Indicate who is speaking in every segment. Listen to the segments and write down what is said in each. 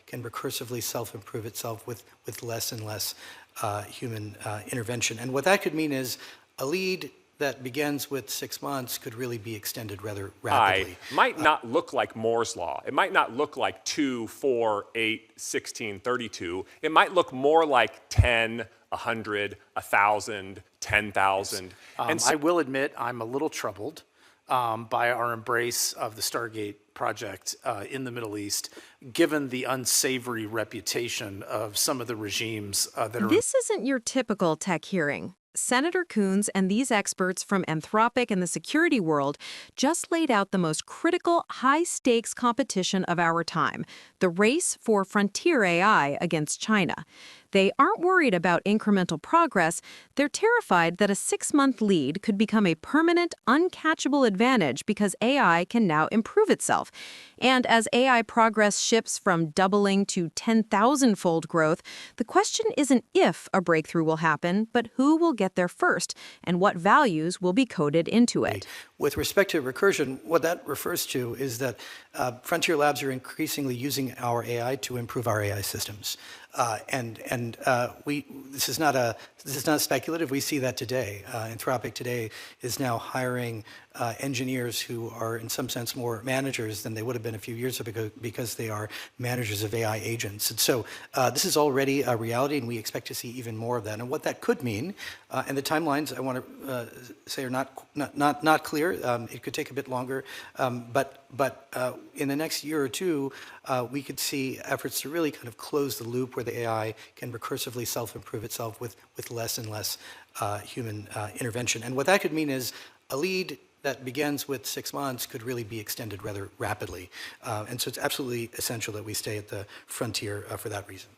Speaker 1: can recursively self-improve itself with less and less human intervention. And what that could mean is a lead that begins with 6 months could really be extended rather rapidly.
Speaker 2: Might not look like Moore's law. It might not look like 2, 4, 8, 16, 32. It might look more like 10, 100, 1,000, 10,000.
Speaker 3: And I will admit I'm a little troubled by our embrace of the Stargate project in the Middle East, given the unsavory reputation of some of the regimes that are...
Speaker 4: This isn't your typical tech hearing. Senator Coons and these experts from Anthropic and the security world just laid out the most critical, high-stakes competition of our time, the race for frontier AI against China. They aren't worried about incremental progress. They're terrified that a 6-month lead could become a permanent, uncatchable advantage because AI can now improve itself. And as AI progress shifts from doubling to 10,000-fold growth, the question isn't if a breakthrough will happen, but who will get there first and what values will be coded into it.
Speaker 1: With respect to recursion, what that refers to is that frontier labs are increasingly using our AI to improve our AI systems. This is not speculative. We see that today. Anthropic today is now hiring engineers who are, in some sense, more managers than they would have been a few years ago because they are managers of AI agents. And so this is already a reality, and we expect to see even more of that. And what that could mean, and the timelines I want to say are not clear. It could take a bit longer, but in the next year or two, we could see efforts to really kind of close the loop where the AI can recursively self-improve itself with less and less human intervention. And what that could mean is a lead that begins with 6 months could really be extended rather rapidly. And so it's absolutely essential that we stay at the frontier for that reason.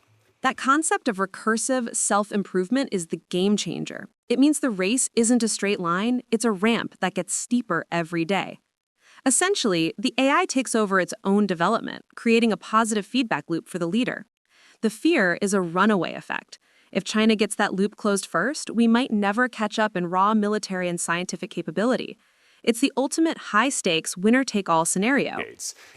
Speaker 4: That concept of recursive self-improvement is the game changer. It means the race isn't a straight line, it's a ramp that gets steeper every day. Essentially, the AI takes over its own development, creating a positive feedback loop for the leader. The fear is a runaway effect. If China gets that loop closed first, we might never catch up in raw military and scientific capability. It's the ultimate high-stakes, winner-take-all scenario.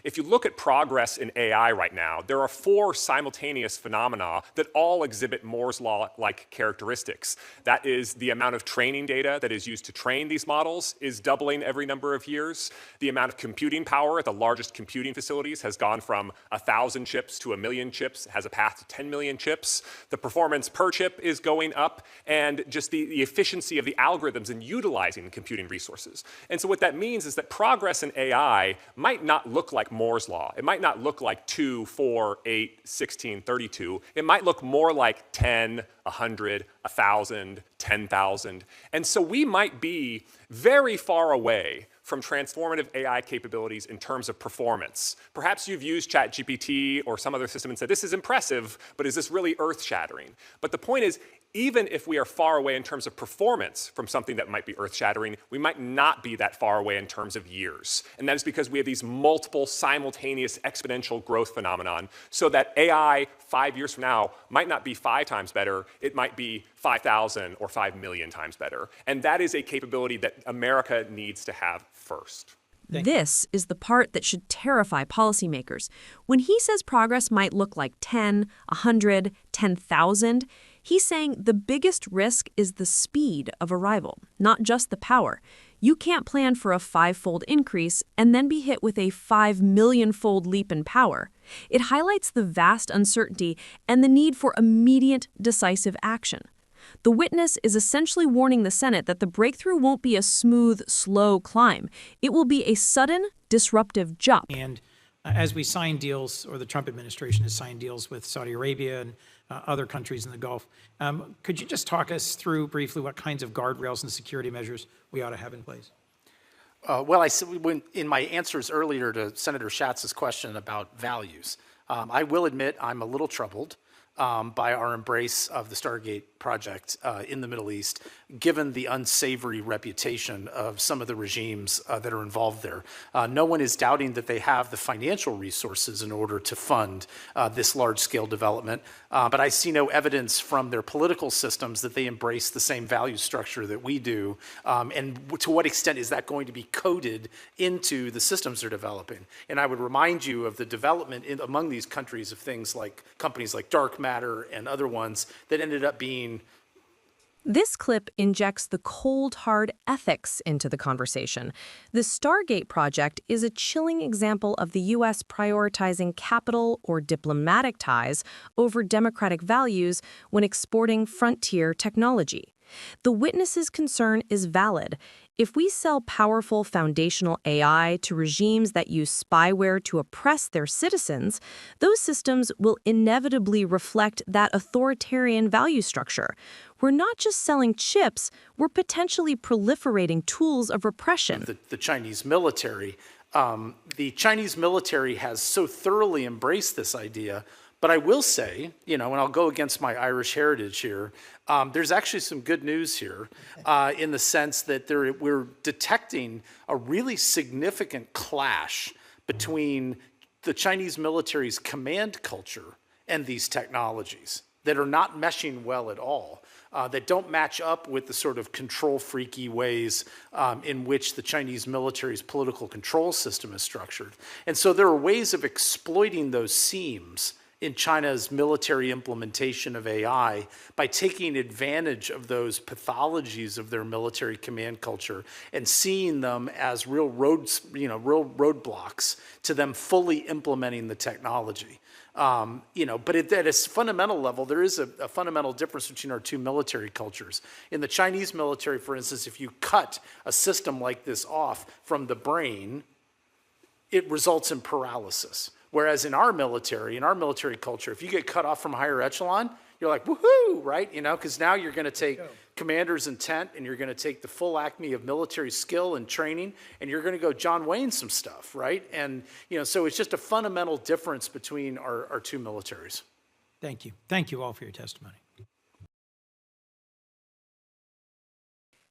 Speaker 2: If you look at progress in AI right now, there are 4 simultaneous phenomena that all exhibit Moore's law-like characteristics. That is, the amount of training data that is used to train these models is doubling every number of years. The amount of computing power at the largest computing facilities has gone from 1,000 chips to 1 million chips, has a path to 10 million chips. The performance per chip is going up, and just the efficiency of the algorithms in utilizing computing resources. And so what that means is that progress in AI might not look like Moore's law. It might not look like 2, 4, 8, 16, 32. It might look more like 10, 100, 1,000, 10,000. And so we might be very far away from transformative AI capabilities in terms of performance. Perhaps you've used ChatGPT or some other system and said, this is impressive, but is this really earth-shattering? But the point is, even if we are far away in terms of performance from something that might be earth-shattering, we might not be that far away in terms of years. And that is because we have these multiple simultaneous exponential growth phenomenon, so that AI 5 years from now might not be 5 times better, it might be 5,000 or 5 million times better. And that is a capability that America needs to have first.
Speaker 4: This is the part that should terrify policymakers. When he says progress might look like 10, 100, 10,000, he's saying the biggest risk is the speed of arrival, not just the power. You can't plan for a 5-fold increase and then be hit with a 5 million-fold leap in power. It highlights the vast uncertainty and the need for immediate, decisive action. The witness is essentially warning the Senate that the breakthrough won't be a smooth, slow climb. It will be a sudden, disruptive jump.
Speaker 5: And as we sign deals, or the Trump administration has signed deals with Saudi Arabia and other countries in the Gulf, could you just talk us through briefly what kinds of guardrails and security measures we ought to have in place?
Speaker 3: In my answers earlier to Senator Schatz's question about values, I will admit I'm a little troubled by our embrace of the Stargate project in the Middle East, given the unsavory reputation of some of the regimes that are involved there. No one is doubting that they have the financial resources in order to fund this large-scale development, but I see no evidence from their political systems that they embrace the same value structure that we do, and to what extent is that going to be coded into the systems they're developing? And I would remind you of the development among these countries of things like companies like dark matter and other ones that ended up being.
Speaker 4: This clip injects the cold, hard ethics into the conversation. The Stargate project is a chilling example of the U.S. prioritizing capital or diplomatic ties over democratic values when exporting frontier technology. The witness's concern is valid. If we sell powerful foundational AI to regimes that use spyware to oppress their citizens, those systems will inevitably reflect that authoritarian value structure. We're not just selling chips, we're potentially proliferating tools of repression.
Speaker 3: The Chinese military. The Chinese military has so thoroughly embraced this idea. But I will say, and I'll go against my Irish heritage here, there's actually some good news here in the sense that we're detecting a really significant clash between the Chinese military's command culture and these technologies that are not meshing well at all, that don't match up with the sort of control-freaky ways in which the Chinese military's political control system is structured. And so there are ways of exploiting those seams in China's military implementation of AI by taking advantage of those pathologies of their military command culture and seeing them as real roadblocks to them fully implementing the technology. But at a fundamental level, there is a fundamental difference between our two military cultures. In the Chinese military, for instance, if you cut a system like this off from the brain, it results in paralysis. Whereas in our military culture, if you get cut off from higher echelon, you're like, woohoo, right? Because now you're going to take commander's intent and you're going to take the full acme of military skill and training and you're going to go John Wayne some stuff, right? And, so it's just a fundamental difference between our two militaries.
Speaker 5: Thank you. Thank you all for your testimony.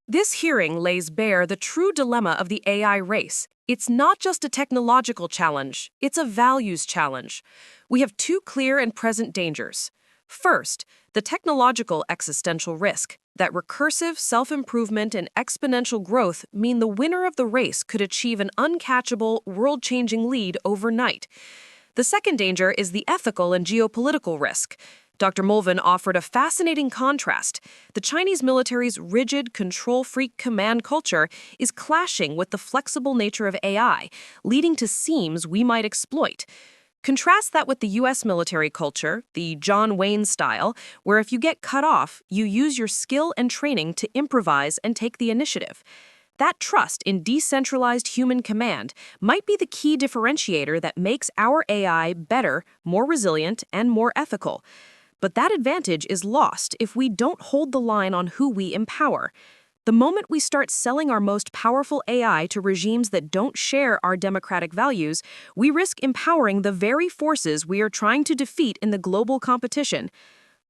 Speaker 4: This hearing lays bare the true dilemma of the AI race. It's not just a technological challenge, it's a values challenge. We have two clear and present dangers. First, the technological existential risk, that recursive self-improvement and exponential growth mean the winner of the race could achieve an uncatchable, world-changing lead overnight. The second danger is the ethical and geopolitical risk. Dr. Mulvin offered a fascinating contrast. The Chinese military's rigid, control-freak command culture is clashing with the flexible nature of AI, leading to seams we might exploit. Contrast that with the U.S. military culture, the John Wayne style, where if you get cut off, you use your skill and training to improvise and take the initiative. That trust in decentralized human command might be the key differentiator that makes our AI better, more resilient, and more ethical. But that advantage is lost if we don't hold the line on who we empower. The moment we start selling our most powerful AI to regimes that don't share our democratic values, we risk empowering the very forces we are trying to defeat in the global competition.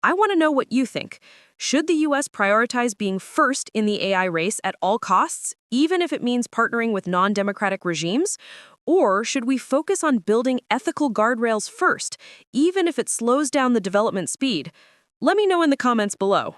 Speaker 4: I want to know what you think. Should the U.S. prioritize being first in the AI race at all costs, even if it means partnering with non-democratic regimes? Or should we focus on building ethical guardrails first, even if it slows down the development speed? Let me know in the comments below.